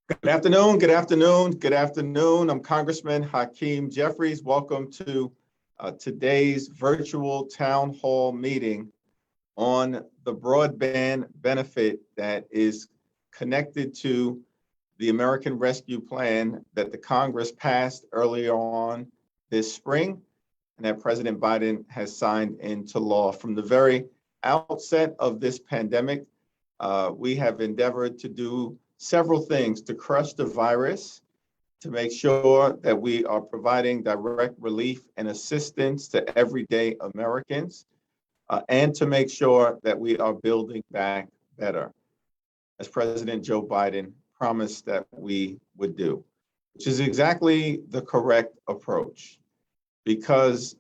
Good afternoon, good afternoon, good afternoon. I'm Congressman Hakeem Jeffries. Welcome to today's virtual town hall meeting on the broadband benefit that is connected to the American Rescue Plan that the Congress passed earlier on this spring and that President Biden has signed into law. From the very outset of this pandemic, we have endeavored to do several things to crush the virus, to make sure that we are providing direct relief and assistance to everyday Americans, and to make sure that we are building back better, as President Joe Biden promised that we would do, which is exactly the correct approach. Because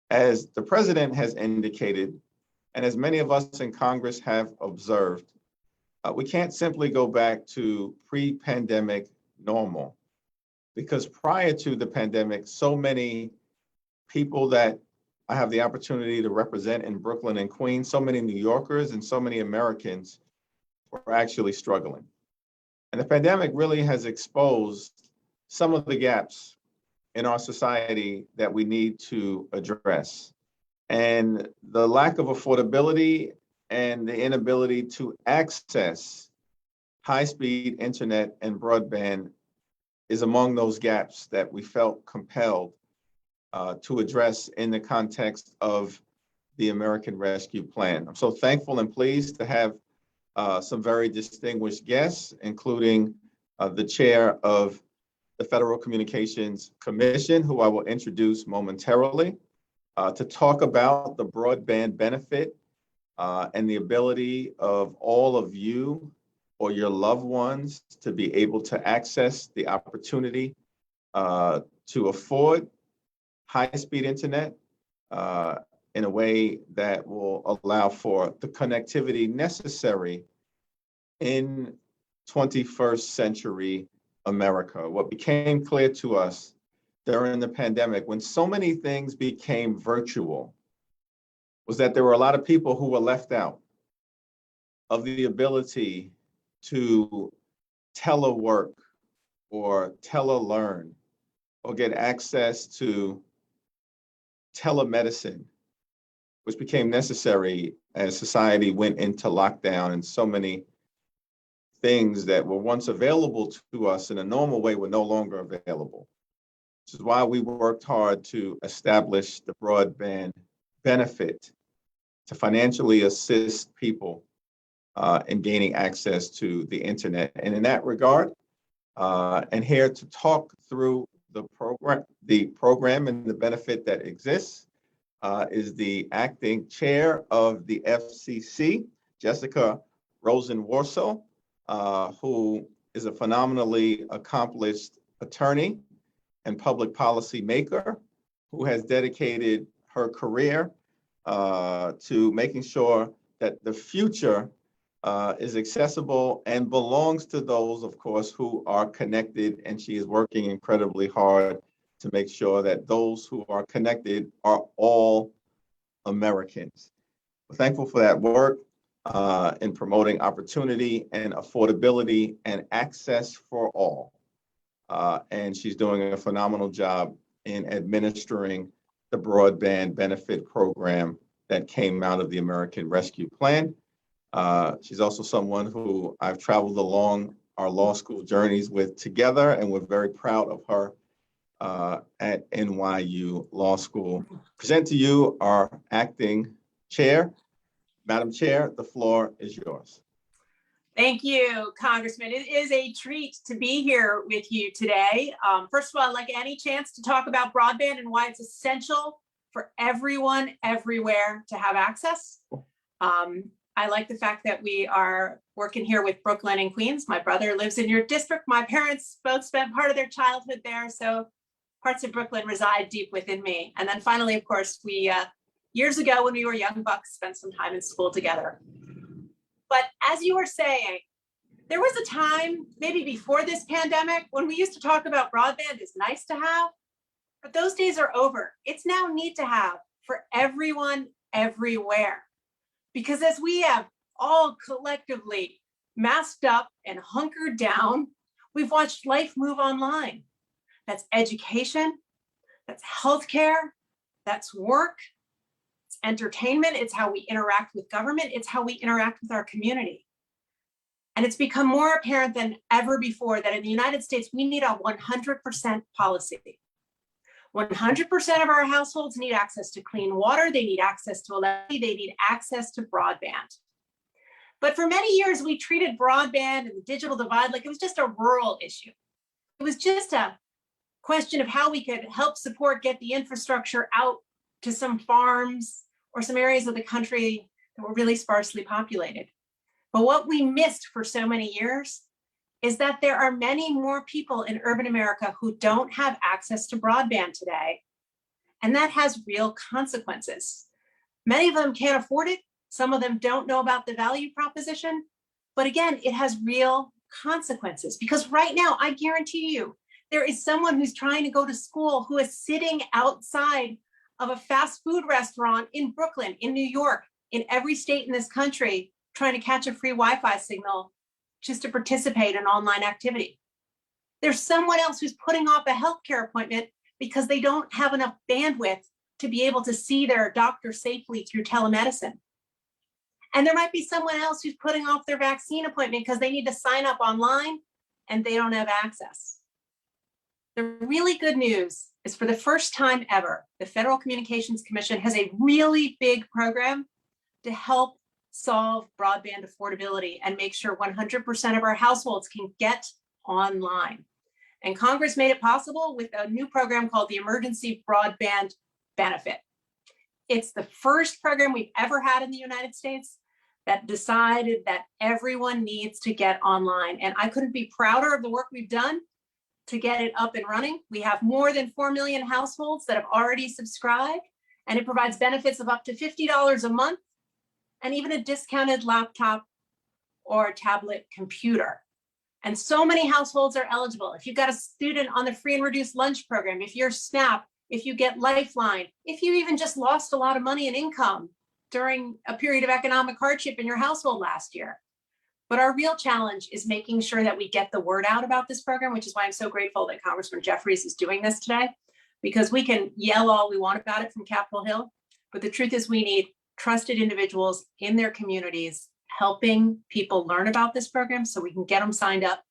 as the president has indicated, and as many of us in Congress have observed, we can't simply go back to pre-pandemic normal, because prior to the pandemic, so many people that I have the opportunity to represent in Brooklyn and Queens, so many New Yorkers and so many Americans were actually struggling. And the pandemic really has exposed some of the gaps in our society that we need to address. And the lack of affordability and the inability to access high-speed internet and broadband is among those gaps that we felt compelled to address in the context of the American Rescue Plan. I'm so thankful and pleased to have some very distinguished guests, including the chair of the Federal Communications Commission, who I will introduce momentarily, to talk about the broadband benefit and the ability of all of you or your loved ones to be able to access the opportunity to afford high-speed internet in a way that will allow for the connectivity necessary in 21st century America. What became clear to us during the pandemic, when so many things became virtual, was that there were a lot of people who were left out of the ability to telework or telelearn or get access to telemedicine, which became necessary as society went into lockdown and so many things that were once available to us in a normal way were no longer available. Which is why we worked hard to establish the broadband benefit to financially assist people in gaining access to the internet. And in that regard, and here to talk through the program and the benefit that exists is the acting chair of the FCC, Jessica Rosen-Warso, who is a phenomenally accomplished attorney and public policy maker who has dedicated her career to making sure that the future is accessible and belongs to those, of course, who are connected. And she is working incredibly hard to make sure that those who are connected are all Americans. We're thankful for that work in promoting opportunity and affordability and access for all. And she's doing a phenomenal job in administering the broadband benefit program that came out of the American Rescue Plan. She's also someone who I've traveled along our law school journeys with together, and we're very proud of her at NYU Law School. Present to you our acting chair. Madam Chair, the floor is yours. Thank you, Congressman. It is a treat to be here with you today. First of all, I'd like any chance to talk about broadband and why it's essential for everyone, everywhere to have access. I like the fact that we are working here with Brooklyn and Queens. My brother lives in your district. My parents both spent part of their childhood there, so parts of Brooklyn reside deep within me. And then finally, of course, we years ago when we were young bucks spent some time in school together. But as you were saying, there was a time, maybe before this pandemic, when we used to talk about broadband is nice to have, but those days are over. It's now need to have for everyone, everywhere. Because as we have all collectively masked up and hunkered down, We've watched life move online. That's education, that's healthcare, that's work, it's entertainment, it's how we interact with government, it's how we interact with our community. And it's become more apparent than ever before that in the United States, we need a 100% policy. 100% of our households need access to clean water, they need access to electricity, they need access to broadband. But for many years, we treated broadband and the digital divide like it was just a rural issue. It was just a question of how we could help support get the infrastructure out to some farms or some areas of the country that were really sparsely populated. But what we missed for so many years is that there are many more people in urban America who don't have access to broadband today. And that has real consequences. Many of them can't afford it. Some of them don't know about the value proposition. But again, it has real consequences because right now, I guarantee you, there is someone who's trying to go to school who is sitting outside of a fast food restaurant in Brooklyn, in New York, in every state in this country, trying to catch a free Wi-Fi signal just to participate in online activity. There's someone else who's putting off a healthcare appointment because they don't have enough bandwidth to be able to see their doctor safely through telemedicine. And there might be someone else who's putting off their vaccine appointment because they need to sign up online and they don't have access. The really good news is for the first time ever, the Federal Communications Commission has a really big program to help solve broadband affordability and make sure 100% of our households can get online. And Congress made it possible with a new program called the Emergency Broadband Benefit. It's the first program we've ever had in the United States that decided that everyone needs to get online. And I couldn't be prouder of the work we've done to get it up and running. We have more than 4 million households that have already subscribed, and it provides benefits of up to $50 a month and even a discounted laptop or a tablet computer. And so many households are eligible. If you've got a student on the free and reduced lunch program, if you're SNAP, if you get Lifeline, if you even just lost a lot of money in income during a period of economic hardship in your household last year. But our real challenge is making sure that we get the word out about this program, which is why I'm so grateful that Congressman Jeffries is doing this today, because we can yell all we want about it from Capitol Hill, but the truth is we need trusted individuals in their communities helping people learn about this program so we can get them signed up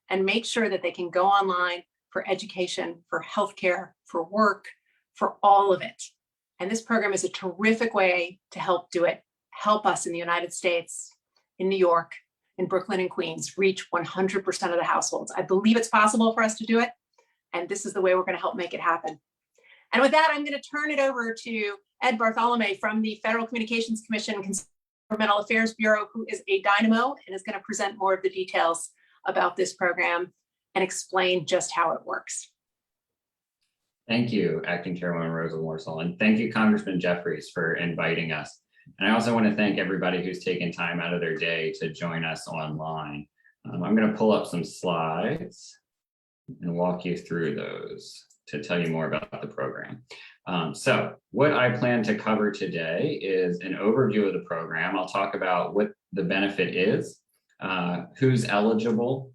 and make sure that they can go online for education, for healthcare, for work, for all of it. And this program is a terrific way to help do it, help us in the United States, in New York, in Brooklyn and Queens, reach 100% of the households. I believe it's possible for us to do it, and this is the way we're going to help make it happen. And with that, I'm going to turn it over to Ed Bartholomew from the Federal Communications Commission Governmental Affairs Bureau, who is a dynamo and is going to present more of the details about this program and explain just how it works. Thank you, Acting Chairwoman Rosa Morsell, and thank you, Congressman Jeffries, for inviting us. And I also want to thank everybody who's taken time out of their day to join us online. I'm going to pull up some slides and walk you through those to tell you more about the program. So what I plan to cover today is an overview of the program. I'll talk about what the benefit is, who's eligible,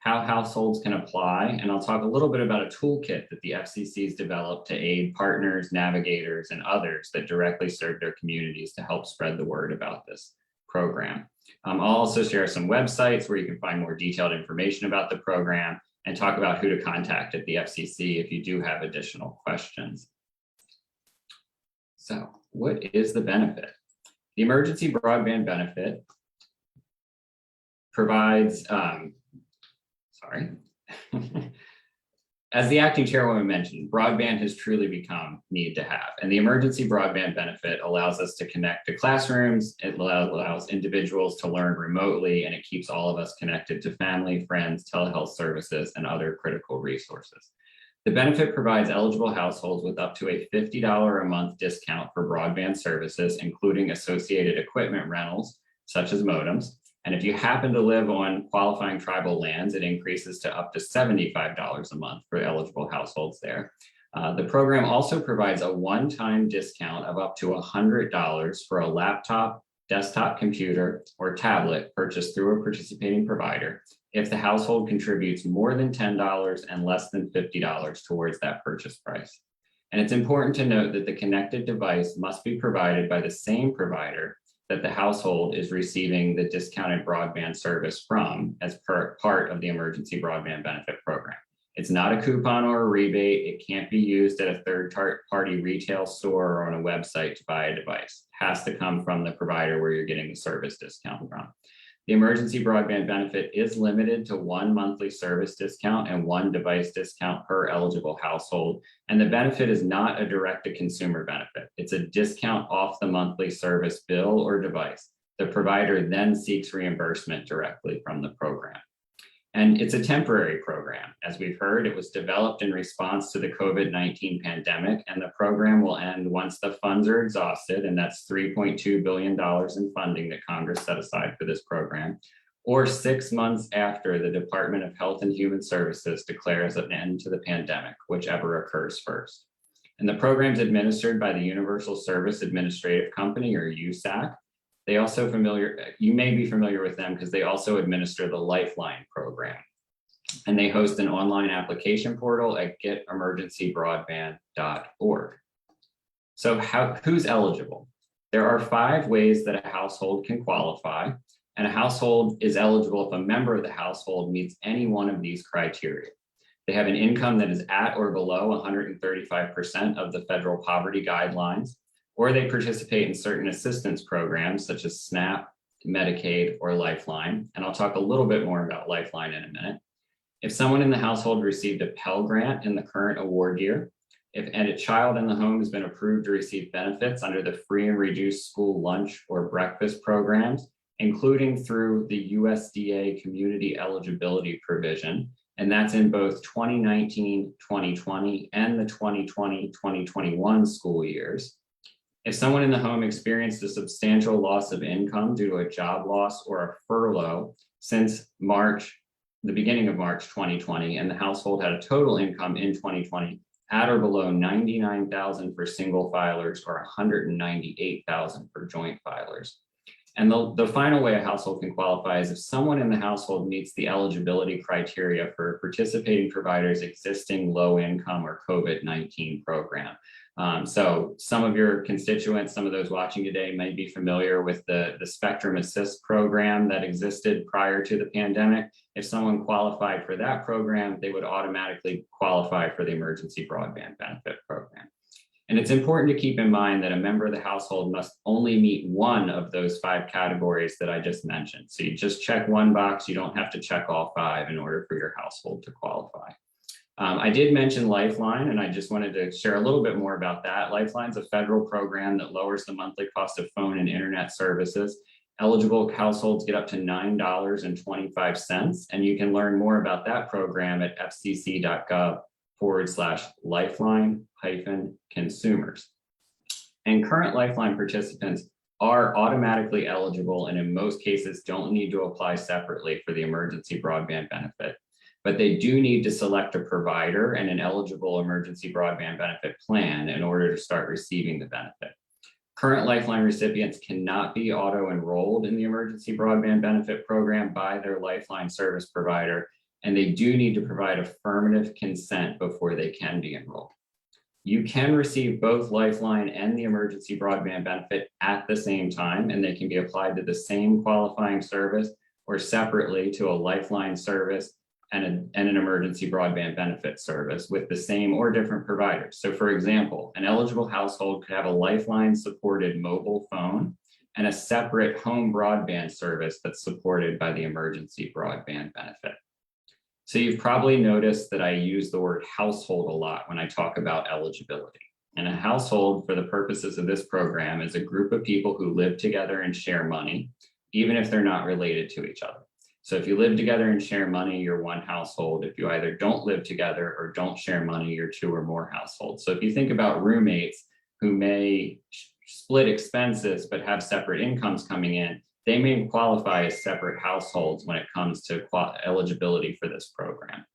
how households can apply, and I'll talk a little bit about a toolkit that the FCC has developed to aid partners, navigators, and others that directly serve their communities to help spread the word about this program. I'll also share some websites where you can find more detailed information about the program and talk about who to contact at the FCC if you do have additional questions. So, what is the benefit? The Emergency Broadband Benefit provides, as the acting chairwoman mentioned, broadband has truly become need to have, and the Emergency Broadband Benefit allows us to connect to classrooms, it allows individuals to learn remotely, and it keeps all of us connected to family, friends, telehealth services, and other critical resources. The benefit provides eligible households with up to a $50 a month discount for broadband services, including associated equipment rentals, such as modems. And if you happen to live on qualifying tribal lands, it increases to up to $75 a month for eligible households there. The program also provides a one-time discount of up to $100 for a laptop, desktop computer, or tablet purchased through a participating provider if the household contributes more than $10 and less than $50 towards that purchase price. And it's important to note that the connected device must be provided by the same provider that the household is receiving the discounted broadband service from as part of the Emergency Broadband Benefit program. It's not a coupon or a rebate. It can't be used at a third-party retail store or on a website to buy a device. It has to come from the provider where you're getting the service discount from. The Emergency Broadband Benefit is limited to 1 monthly service discount and 1 device discount per eligible household. And the benefit is not a direct-to-consumer benefit. It's a discount off the monthly service bill or device. The provider then seeks reimbursement directly from the program. And it's a temporary program. As we've heard, it was developed in response to the COVID-19 pandemic, and the program will end once the funds are exhausted, and that's $3.2 billion in funding that Congress set aside for this program, or 6 months after the Department of Health and Human Services declares an end to the pandemic, whichever occurs first. And the program's administered by the Universal Service Administrative Company, or USAC. They also you may be familiar with them because they also administer the Lifeline program. And they host an online application portal at getemergencybroadband.org. So who's eligible? There are 5 ways that a household can qualify, and a household is eligible if a member of the household meets any one of these criteria. They have an income that is at or below 135% of the federal poverty guidelines, or they participate in certain assistance programs such as SNAP, Medicaid, or Lifeline. And I'll talk a little bit more about Lifeline in a minute. If someone in the household received a Pell Grant in the current award year, and a child in the home has been approved to receive benefits under the free and reduced school lunch or breakfast programs, including through the USDA community eligibility provision, and that's in both 2019-2020 and the 2020-2021 school years. If someone in the home experienced a substantial loss of income due to a job loss or a furlough since the beginning of March 2020, and the household had a total income in 2020 at or below $99,000 for single filers or $198,000 for joint filers. And the final way a household can qualify is if someone in the household meets the eligibility criteria for a participating provider's existing low income or COVID-19 program. So some of your constituents, some of those watching today may be familiar with the Spectrum Assist program that existed prior to the pandemic. If someone qualified for that program, they would automatically qualify for the Emergency Broadband Benefit program. And it's important to keep in mind that a member of the household must only meet one of those 5 categories that I just mentioned. So you just check one box, you don't have to check all 5 in order for your household to qualify. I did mention Lifeline, and I just wanted to share a little bit more about that. Lifeline's a federal program that lowers the monthly cost of phone and internet services. Eligible households get up to $9.25, and you can learn more about that program at fcc.gov/lifeline-consumers. And current Lifeline participants are automatically eligible, and in most cases don't need to apply separately for the Emergency Broadband Benefit. But they do need to select a provider and an eligible Emergency Broadband Benefit plan in order to start receiving the benefit. Current Lifeline recipients cannot be auto-enrolled in the Emergency Broadband Benefit program by their Lifeline service provider, and they do need to provide affirmative consent before they can be enrolled. You can receive both Lifeline and the Emergency Broadband Benefit at the same time, and they can be applied to the same qualifying service or separately to a Lifeline service and an Emergency Broadband Benefit service with the same or different providers. So for example, an eligible household could have a Lifeline supported mobile phone and a separate home broadband service that's supported by the Emergency Broadband Benefit. So you've probably noticed that I use the word household a lot when I talk about eligibility. And a household, for the purposes of this program, is a group of people who live together and share money, even if they're not related to each other. So if you live together and share money, you're one household. If you either don't live together or don't share money, you're 2 or more households. So if you think about roommates who may split expenses but have separate incomes coming in, they may qualify as separate households when it comes to eligibility for this program.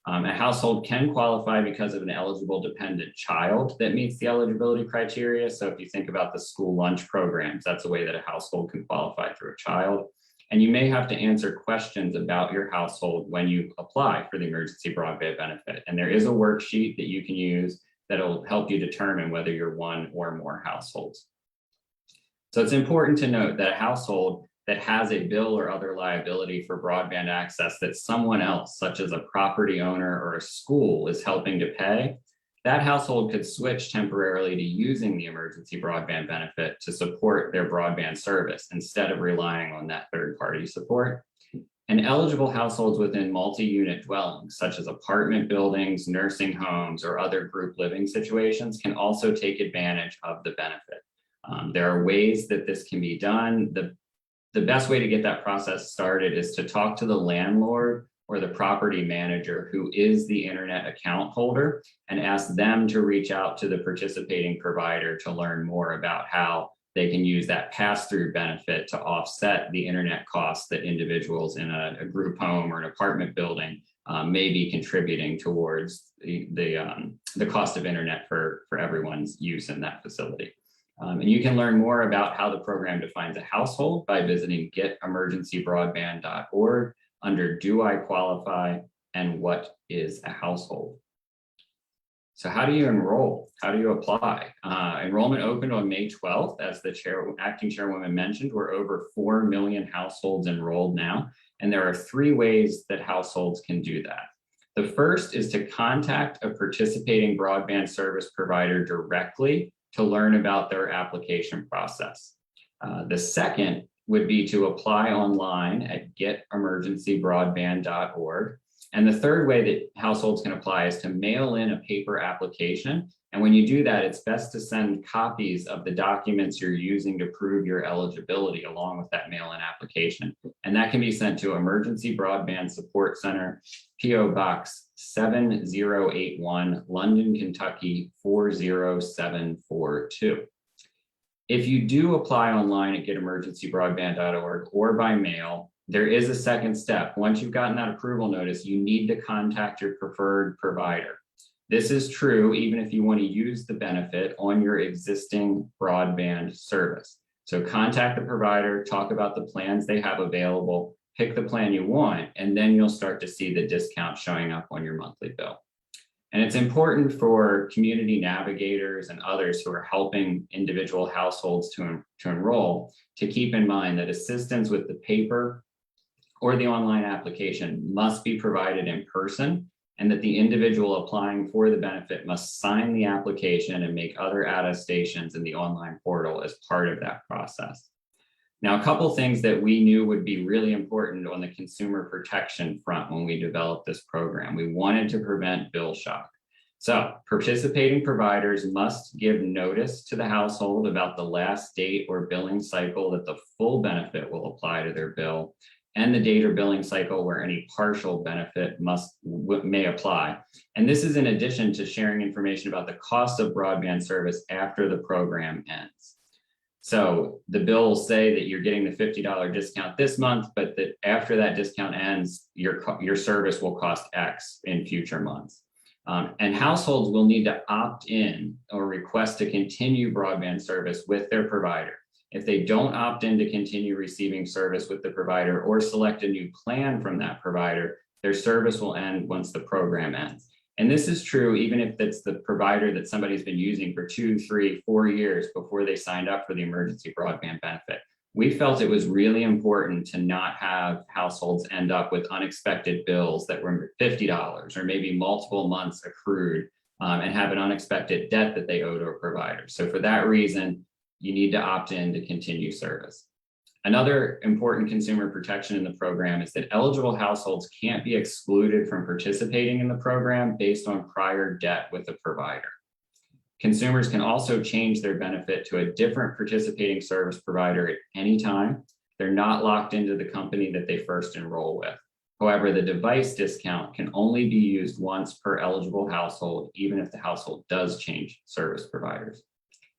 A household can qualify because of an eligible dependent child that meets the eligibility criteria. So if you think about the school lunch programs, that's a way that a household can qualify through a child. And you may have to answer questions about your household when you apply for the emergency broadband benefit. And there is a worksheet that you can use that'll help you determine whether you're one or more households. So it's important to note that a household that has a bill or other liability for broadband access that someone else, such as a property owner or a school, is helping to pay, that household could switch temporarily to using the emergency broadband benefit to support their broadband service instead of relying on that third-party support. And eligible households within multi-unit dwellings, such as apartment buildings, nursing homes, or other group living situations, can also take advantage of the benefit. There are ways that this can be done. The best way to get that process started is to talk to the landlord or the property manager who is the internet account holder and ask them to reach out to the participating provider to learn more about how they can use that pass-through benefit to offset the internet costs that individuals in a group home or an apartment building may be contributing towards the cost of internet for everyone's use in that facility. And you can learn more about how the program defines a household by visiting getemergencybroadband.org under Do I Qualify and What is a Household? So how do you enroll? How do you apply? Enrollment opened on May 12th. As the acting chairwoman mentioned, we're over 4 million households enrolled now, and there are 3 ways that households can do that. The first is to contact a participating broadband service provider directly to learn about their application process. The second would be to apply online at getemergencybroadband.org. And the third way that households can apply is to mail in a paper application. And when you do that, it's best to send copies of the documents you're using to prove your eligibility along with that mail-in application. And that can be sent to Emergency Broadband Support Center, P.O. Box 7081, London, Kentucky 40742. If you do apply online at getemergencybroadband.org or by mail, there is a second step. Once you've gotten that approval notice, you need to contact your preferred provider. This is true even if you want to use the benefit on your existing broadband service. So contact the provider, talk about the plans they have available, pick the plan you want, and then you'll start to see the discount showing up on your monthly bill. And it's important for community navigators and others who are helping individual households to enroll to keep in mind that assistance with the paper or the online application must be provided in person, and that the individual applying for the benefit must sign the application and make other attestations in the online portal as part of that process. Now, a couple things that we knew would be really important on the consumer protection front when we developed this program. We wanted to prevent bill shock. So participating providers must give notice to the household about the last date or billing cycle that the full benefit will apply to their bill, and the date or billing cycle where any partial benefit may apply. And this is in addition to sharing information about the cost of broadband service after the program ends. So the bill will say that you're getting the $50 discount this month, but that after that discount ends, your service will cost X in future months. And households will need to opt in or request to continue broadband service with their provider. If they don't opt in to continue receiving service with the provider or select a new plan from that provider, their service will end once the program ends. And this is true even if it's the provider that somebody's been using for 2, 3, 4 years before they signed up for the emergency broadband benefit. We felt it was really important to not have households end up with unexpected bills that were $50 or maybe multiple months accrued and have an unexpected debt that they owe to a provider. So for that reason, you need to opt in to continue service. Another important consumer protection in the program is that eligible households can't be excluded from participating in the program based on prior debt with a provider. Consumers can also change their benefit to a different participating service provider at any time. They're not locked into the company that they first enroll with. However, the device discount can only be used once per eligible household, even if the household does change service providers.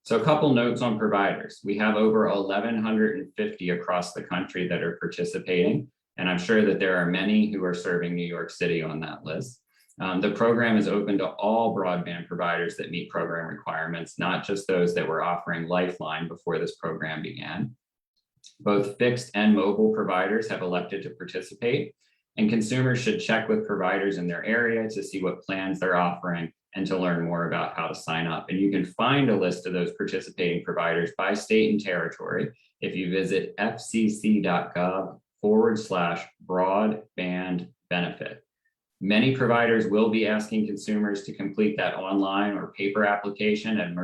So a couple notes on providers. We have over 1,150 across the country that are participating, and I'm sure that there are many who are serving New York City on that list. The program is open to all broadband providers that meet program requirements, not just those that were offering Lifeline before this program began. Both fixed and mobile providers have elected to participate, and consumers should check with providers in their area to see what plans they're offering and to learn more about how to sign up. And you can find a list of those participating providers by state and territory if you visit fcc.gov/broadband benefit. Many providers will be asking consumers to complete that online or paper application at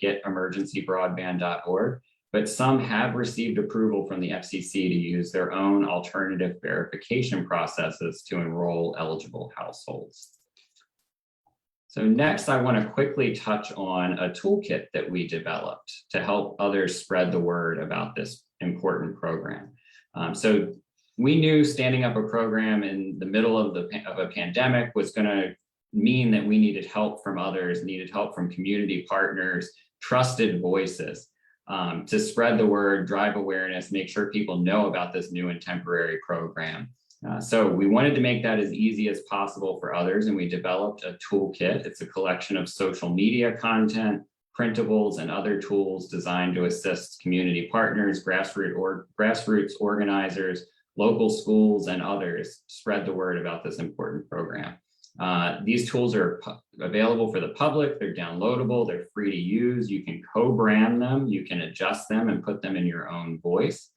getemergencybroadband.org, but some have received approval from the FCC to use their own alternative verification processes to enroll eligible households. So next, I want to quickly touch on a toolkit that we developed to help others spread the word about this important program. So we knew standing up a program in the middle of a pandemic was going to mean that we needed help from others, needed help from community partners, trusted voices to spread the word, drive awareness, make sure people know about this new and temporary program. So we wanted to make that as easy as possible for others, and we developed a toolkit. It's a collection of social media content, printables, and other tools designed to assist community partners, grassroots organizers, local schools, and others spread the word about this important program. These tools are available for the public. They're downloadable. They're free to use. You can co-brand them. You can adjust them and put them in your own voice.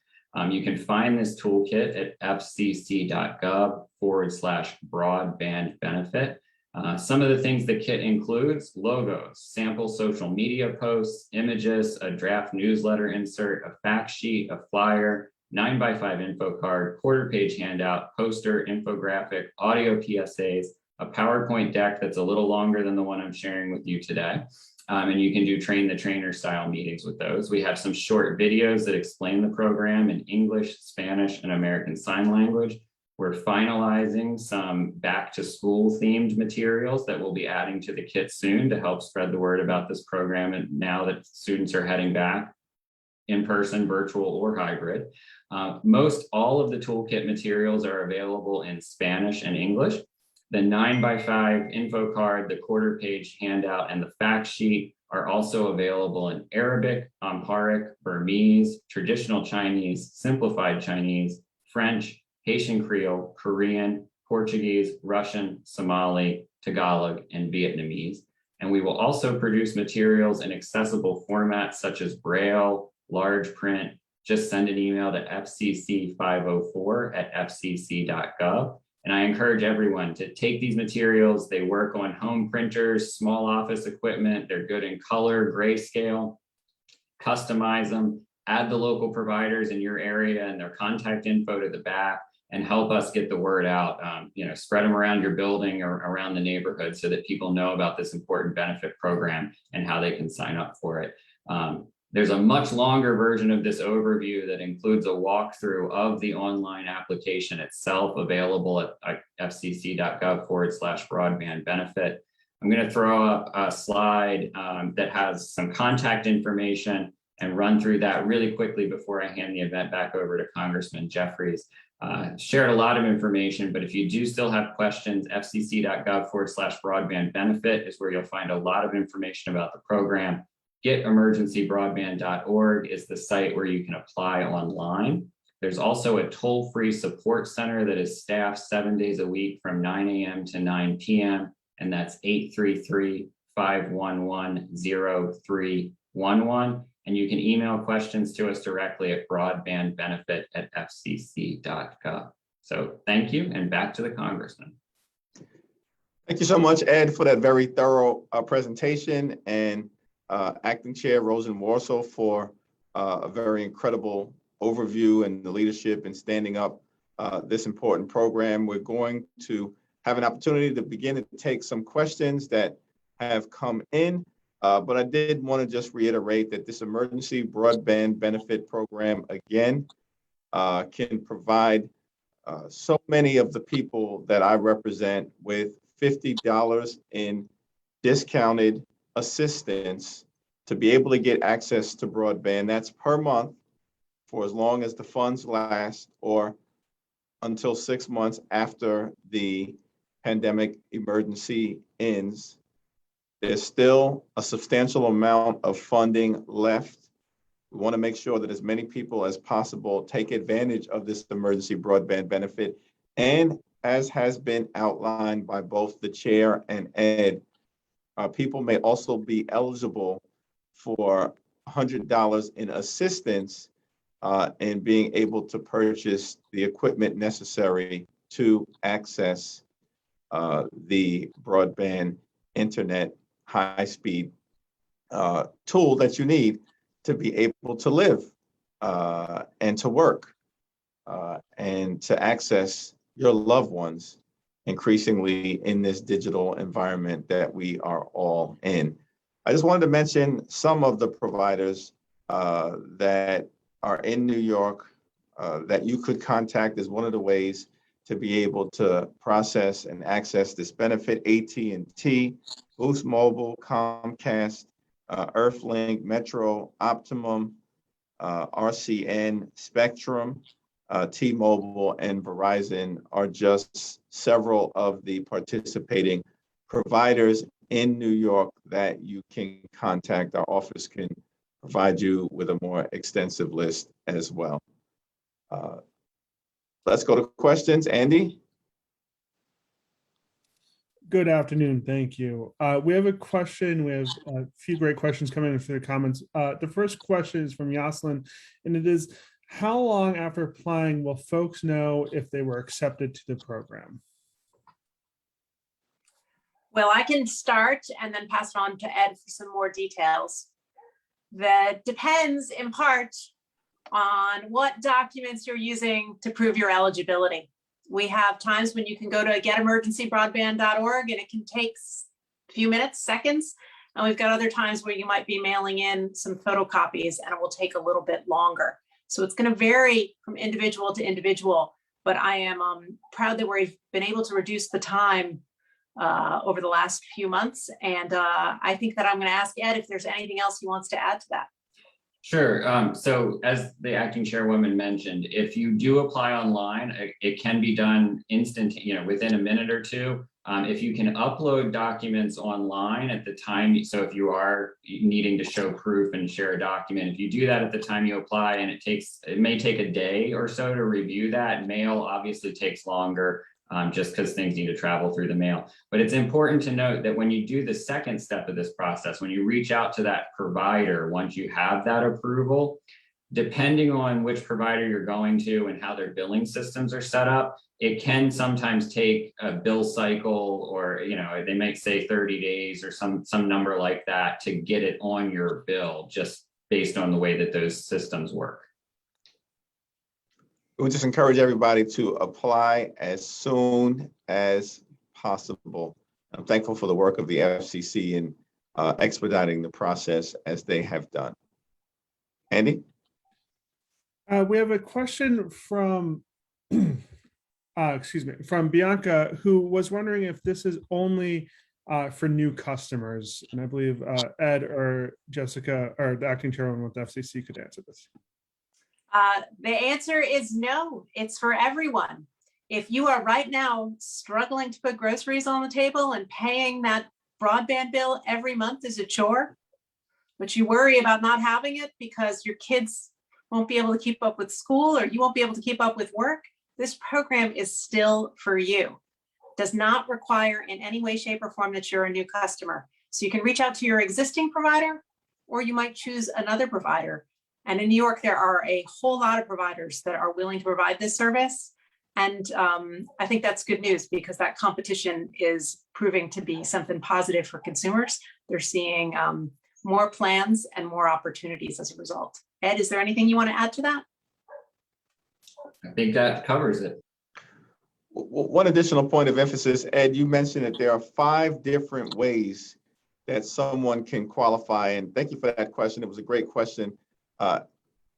You can find this toolkit at fcc.gov/broadband benefit. Some of the things the kit includes: logos, sample social media posts, images, a draft newsletter insert, a fact sheet, a flyer, 9x5 info card, quarter page handout, poster, infographic, audio PSAs, a PowerPoint deck that's a little longer than the one I'm sharing with you today. And you can do train the trainer style meetings with those. We have some short videos that explain the program in English, Spanish, and American Sign Language. We're finalizing some back to school themed materials that we'll be adding to the kit soon to help spread the word about this program. And now that students are heading back in person, virtual, or hybrid. Most all of the toolkit materials are available in Spanish and English. The 9x5 info card, the quarter page handout, and the fact sheet are also available in Arabic, Amharic, Burmese, traditional Chinese, simplified Chinese, French, Haitian Creole, Korean, Portuguese, Russian, Somali, Tagalog, and Vietnamese. And we will also produce materials in accessible formats such as Braille, large print. Just send an email to fcc504@fcc.gov. And I encourage everyone to take these materials. They work on home printers, small office equipment. They're good in color, grayscale. Customize them, add the local providers in your area and their contact info to the back, and help us get the word out. Spread them around your building or around the neighborhood so that people know about this important benefit program and how they can sign up for it. There's a much longer version of this overview that includes a walkthrough of the online application itself, available at fcc.gov/broadband benefit. I'm going to throw up a slide that has some contact information and run through that really quickly before I hand the event back over to Congressman Jeffries. Shared a lot of information, but if you do still have questions, fcc.gov/broadband benefit is where you'll find a lot of information about the program. getemergencybroadband.org is the site where you can apply online. There's also a toll-free support center that is staffed 7 days a week from 9 a.m. to 9 p.m. And that's 833-511-0311. And you can email questions to us directly at broadbandbenefit@fcc.gov. So thank you, and back to the Congressman. Thank you so much, Ed, for that very thorough presentation, and Acting Chair Rosen Warsaw for a very incredible overview and the leadership in standing up this important program. We're going to have an opportunity to begin to take some questions that have come in, but I did want to just reiterate that this Emergency Broadband Benefit program, again, can provide so many of the people that I represent with $50 in discounted assistance to be able to get access to broadband. That's per month for as long as the funds last, or until 6 months after the pandemic emergency ends. There's still a substantial amount of funding left We want to make sure that as many people as possible take advantage of this emergency broadband benefit. And as has been outlined by both the chair and Ed, people may also be eligible for $100 in assistance in being able to purchase the equipment necessary to access the broadband internet high-speed tool that you need to be able to live and to work and to access your loved ones increasingly in this digital environment that we are all in. I just wanted to mention some of the providers that are in New York that you could contact as one of the ways to be able to process and access this benefit: AT&T, Boost Mobile, Comcast, Earthlink, Metro, Optimum, RCN, Spectrum, T-Mobile, and Verizon are just several of the participating providers in New York that you can contact. Our office can provide you with a more extensive list as well. Let's go to questions. Andy? Good afternoon. Thank you. We have a question. We have a few great questions coming in for the comments. The first question is from Yoslin, and it is, how long after applying will folks know if they were accepted to the program? Well, I can start and then pass it on to Ed for some more details. That depends in part on what documents you're using to prove your eligibility. We have times when you can go to getemergencybroadband.org and it can take a few minutes, seconds. And we've got other times where you might be mailing in some photocopies and it will take a little bit longer. So it's going to vary from individual to individual, but I am proud that we've been able to reduce the time over the last few months. And I think that I'm going to ask Ed if there's anything else he wants to add to that. Sure. So as the acting chairwoman mentioned, if you do apply online, it can be done within a minute or two. If you can upload documents online at the time, so if you are needing to show proof and share a document, if you do that at the time you apply, and it may take a day or so to review that. Mail obviously takes longer. Just because things need to travel through the mail. But it's important to note that when you do the second step of this process, when you reach out to that provider, once you have that approval, depending on which provider you're going to and how their billing systems are set up, it can sometimes take a bill cycle, or they might say 30 days or some number like that to get it on your bill, just based on the way that those systems work. We just encourage everybody to apply as soon as possible. I'm thankful for the work of the FCC in expediting the process as they have done. Andy? We have a question from, from Bianca, who was wondering if this is only for new customers. And I believe Ed or Jessica or the acting chairman with the FCC could answer this. The answer is no, it's for everyone. If you are right now struggling to put groceries on the table and paying that broadband bill every month is a chore, but you worry about not having it because your kids won't be able to keep up with school or you won't be able to keep up with work, this program is still for you. Does not require in any way, shape, or form that you're a new customer. So you can reach out to your existing provider, or you might choose another provider. And in New York, there are a whole lot of providers that are willing to provide this service. And I think that's good news because that competition is proving to be something positive for consumers. They're seeing more plans and more opportunities as a result. Ed, is there anything you want to add to that? I think that covers it. One additional point of emphasis, Ed, you mentioned that there are 5 different ways that someone can qualify. And thank you for that question. It was a great question.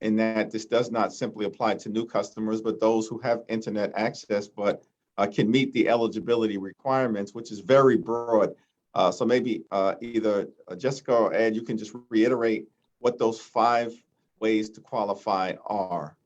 In that this does not simply apply to new customers, but those who have internet access, but can meet the eligibility requirements, which is very broad. So maybe either Jessica or Ed, you can just reiterate what those 5 ways to qualify are.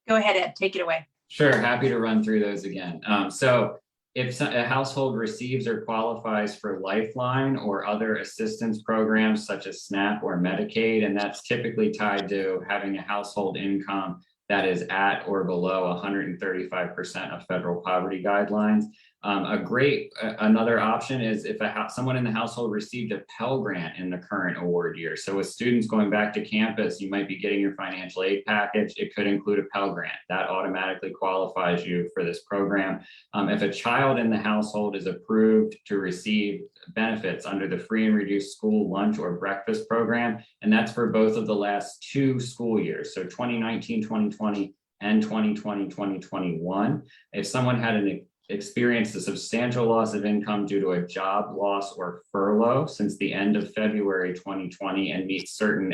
Go ahead, Ed, take it away. Sure, happy to run through those again. So if a household receives or qualifies for Lifeline or other assistance programs such as SNAP or Medicaid, and that's typically tied to having a household income that is at or below 135% of federal poverty guidelines. Another option is if someone in the household received a Pell Grant in the current award year. So with students going back to campus, you might be getting your financial aid package. It could include a Pell Grant. That automatically qualifies you for this program. If a child in the household is approved to receive benefits under the free and reduced school lunch or breakfast program, and that's for both of the last 2 school years, so 2019-2020 and 2020-2021. If someone had experienced a substantial loss of income due to a job loss or furlough since the end of February 2020 and meets certain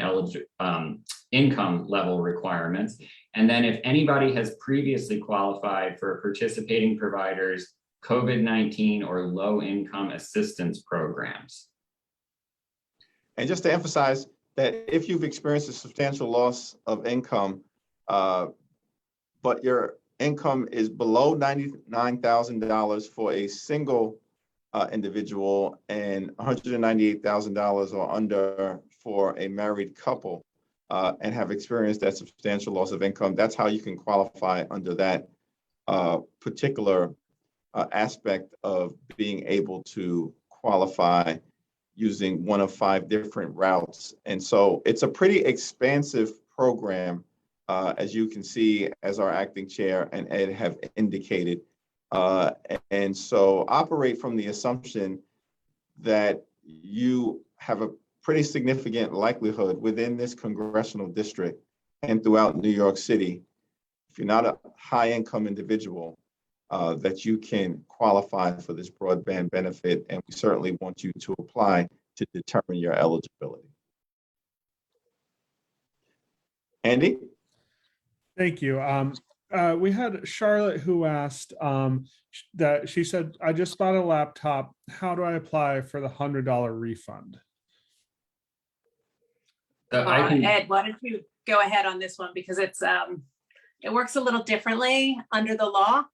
income level requirements, and then if anybody has previously qualified for a participating provider's COVID-19 or low income assistance programs. And just to emphasize that if you've experienced a substantial loss of income, but your income is below $99,000 for a single individual and $198,000 or under for a married couple, and have experienced that substantial loss of income, that's how you can qualify under that particular aspect of being able to qualify using one of 5 different routes. And so it's a pretty expansive program, as you can see, as our acting chair and Ed have indicated. And so operate from the assumption that you have a pretty significant likelihood within this congressional district and throughout New York City, if you're not a high income individual, that you can qualify for this broadband benefit, and we certainly want you to apply to determine your eligibility. Andy? Thank you. We had Charlotte who asked that she said, I just bought a laptop. How do I apply for the $100 refund? So I can, Ed, why don't you go ahead on this one, because it's it works a little differently under the law,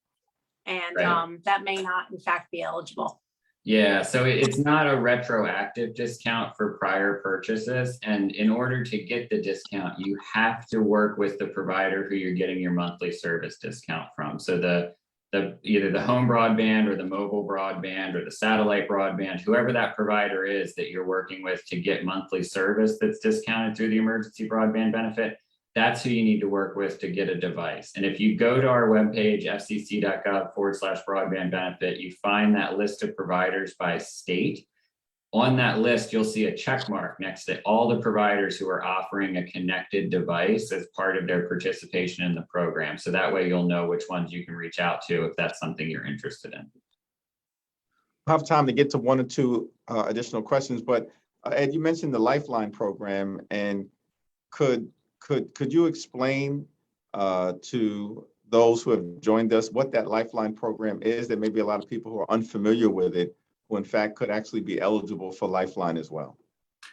and Right. that may not in fact be eligible. Yeah, so it's not a retroactive discount for prior purchases. And in order to get the discount, you have to work with the provider who you're getting your monthly service discount from. So either the home broadband or the mobile broadband or the satellite broadband, whoever that provider is that you're working with to get monthly service that's discounted through the emergency broadband benefit, that's who you need to work with to get a device. And if you go to our webpage, fcc.gov/broadband benefit, you find that list of providers by state. On that list, you'll see a check mark next to all the providers who are offering a connected device as part of their participation in the program. So that way you'll know which ones you can reach out to if that's something you're interested in. We'll have time to get to 1 or 2 additional questions, but Ed, you mentioned the Lifeline program, and could you explain to those who have joined us what that Lifeline program is? There may be a lot of people who are unfamiliar with it, who in fact could actually be eligible for Lifeline as well.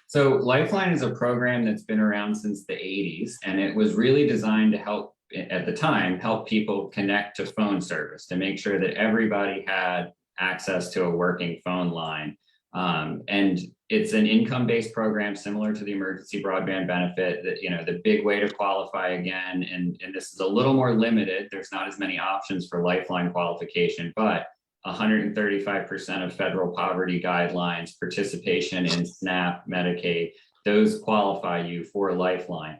So Lifeline is a program that's been around since the 80s, and it was really designed to help, at the time, help people connect to phone service, to make sure that everybody had access to a working phone line. And it's an income-based program similar to the emergency broadband benefit. That, you know, the big way to qualify again, and this is a little more limited, there's not as many options for Lifeline qualification, but 135% of federal poverty guidelines, participation in SNAP, Medicaid, those qualify you for Lifeline.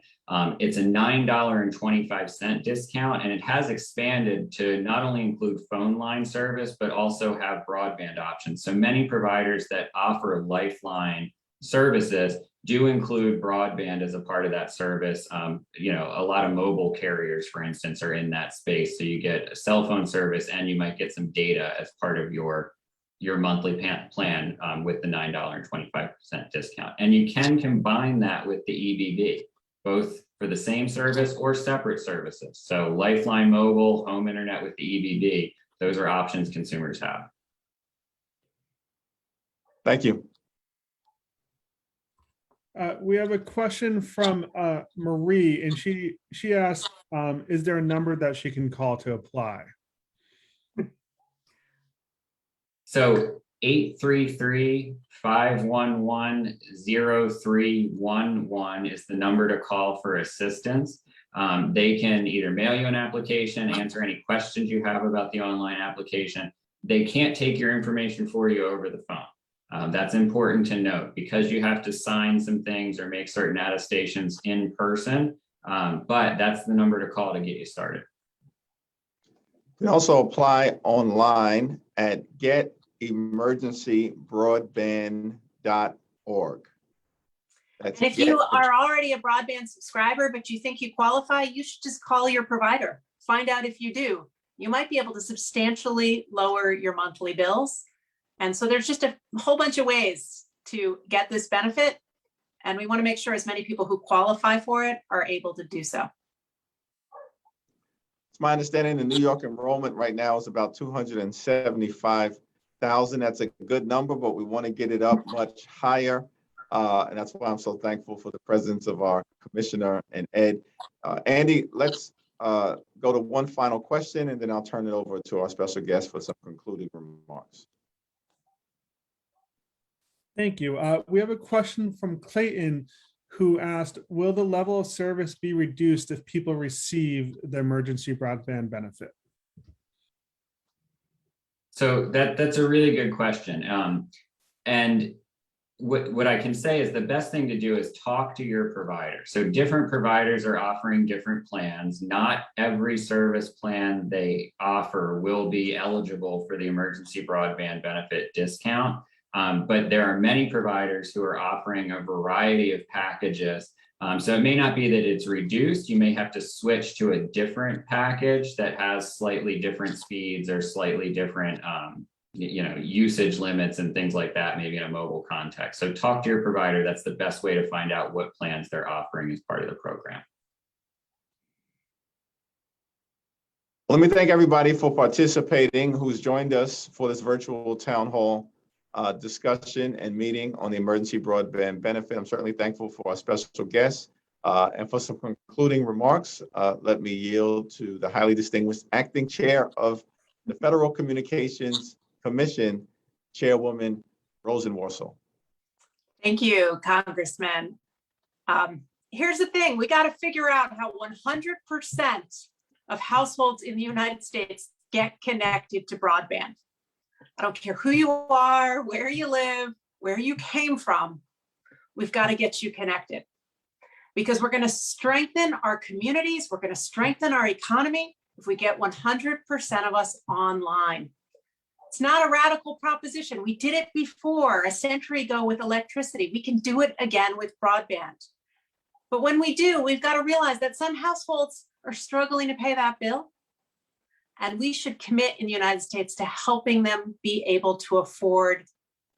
It's a $9.25 discount, and it has expanded to not only include phone line service, but also have broadband options. So many providers that offer Lifeline services do include broadband as a part of that service. You know, a lot of mobile carriers, for instance, are in that space. So you get a cell phone service and you might get some data as part of your monthly plan with the $9.25 discount. And you can combine that with the EBB, both for the same service or separate services. So Lifeline Mobile, home internet with the EBB, those are options consumers have. Thank you. We have a question from Marie, and she asked, is there a number that she can call to apply? So 833-511-0311 is the number to call for assistance. They can either mail you an application, answer any questions you have about the online application. They can't take your information for you over the phone. That's important to note because you have to sign some things or make certain attestations in person, but that's the number to call to get you started. You can also apply online at getemergencybroadband.org. And if you are already a broadband subscriber, but you think you qualify, you should just call your provider. Find out if you do. You might be able to substantially lower your monthly bills. And so there's just a whole bunch of ways to get this benefit. And we want to make sure as many people who qualify for it are able to do so. It's my understanding the New York enrollment right now is about 275,000. That's a good number, but we want to get it up much higher. And that's why I'm so thankful for the presence of our commissioner and Ed. Andy, let's go to one final question, and then I'll turn it over to our special guest for some concluding remarks. Thank you. We have a question from Clayton who asked, will the level of service be reduced if people receive the emergency broadband benefit? So that's a really good question. And what I can say is the best thing to do is talk to your provider. So different providers are offering different plans. Not every service plan they offer will be eligible for the emergency broadband benefit discount. But there are many providers who are offering a variety of packages. So it may not be that it's reduced. You may have to switch to a different package that has slightly different speeds or slightly different usage limits and things like that, maybe in a mobile context. So talk to your provider. That's the best way to find out what plans they're offering as part of the program. Let me thank everybody for participating who's joined us for this virtual town hall discussion and meeting on the emergency broadband benefit. I'm certainly thankful for our special guests. And for some concluding remarks, let me yield to the highly distinguished acting chair of the Federal Communications Commission, Chairwoman Rosenworcel. Thank you, Congressman. Here's the thing, we got to figure out how 100% of households in the United States get connected to broadband. I don't care who you are, where you live, where you came from, we've got to get you connected. Because we're going to strengthen our communities, we're going to strengthen our economy if we get 100% of us online. It's not a radical proposition. We did it before, a century ago with electricity. We can do it again with broadband. But when we do, we've got to realize that some households are struggling to pay that bill. And we should commit in the United States to helping them be able to afford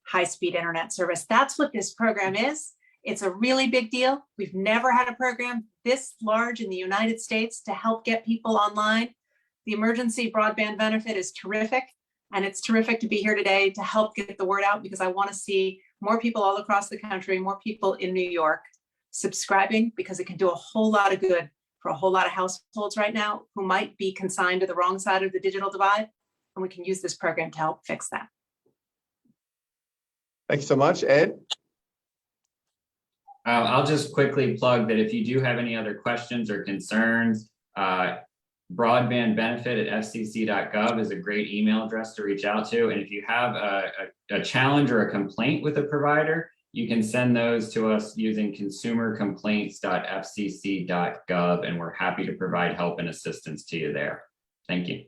high-speed internet service. That's what this program is. It's a really big deal. We've never had a program this large in the United States to help get people online. The emergency broadband benefit is terrific. And it's terrific to be here today to help get the word out because I want to see more people all across the country, more people in New York subscribing because it can do a whole lot of good for a whole lot of households right now who might be consigned to the wrong side of the digital divide. And we can use this program to help fix that. Thank you so much, Ed. I'll just quickly plug that if you do have any other questions or concerns, broadband benefit at fcc.gov is a great email address to reach out to. And if you have a challenge or a complaint with a provider, you can send those to us using consumercomplaints.fcc.gov, and we're happy to provide help and assistance to you there. Thank you.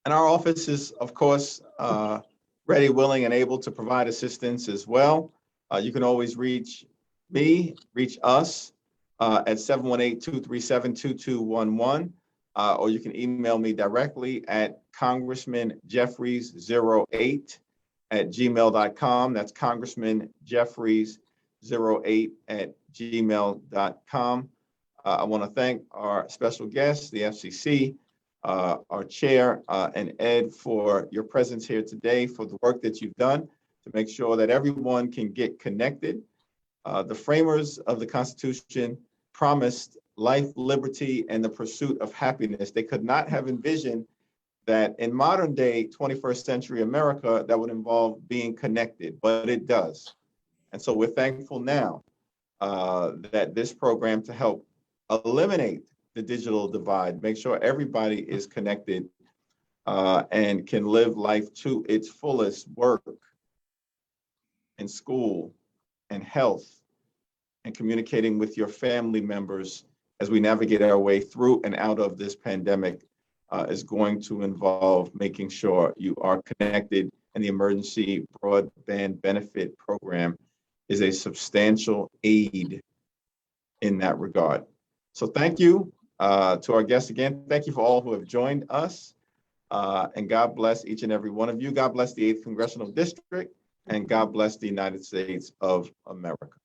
And our office is, of course, ready, willing, and able to provide assistance as well. You can always reach us at 718-237-2211. Or you can email me directly at congressmanjeffries08@gmail.com. That's congressmanjeffries08@gmail.com. I want to thank our special guests, the FCC, our chair, and Ed for your presence here today, for the work that you've done to make sure that everyone can get connected. The framers of the Constitution promised life, liberty, and the pursuit of happiness. They could not have envisioned that in modern day 21st century America, that would involve being connected, but it does. And so we're thankful now that this program to help eliminate the digital divide, make sure everybody is connected and can live life to its fullest, work and school and health and communicating with your family members as we navigate our way through and out of this pandemic is going to involve making sure you are connected, and the Emergency Broadband Benefit program is a substantial aid in that regard. So thank you to our guests again. Thank you for all who have joined us. And God bless each and every one of you. God bless the 8th Congressional District, and God bless the United States of America.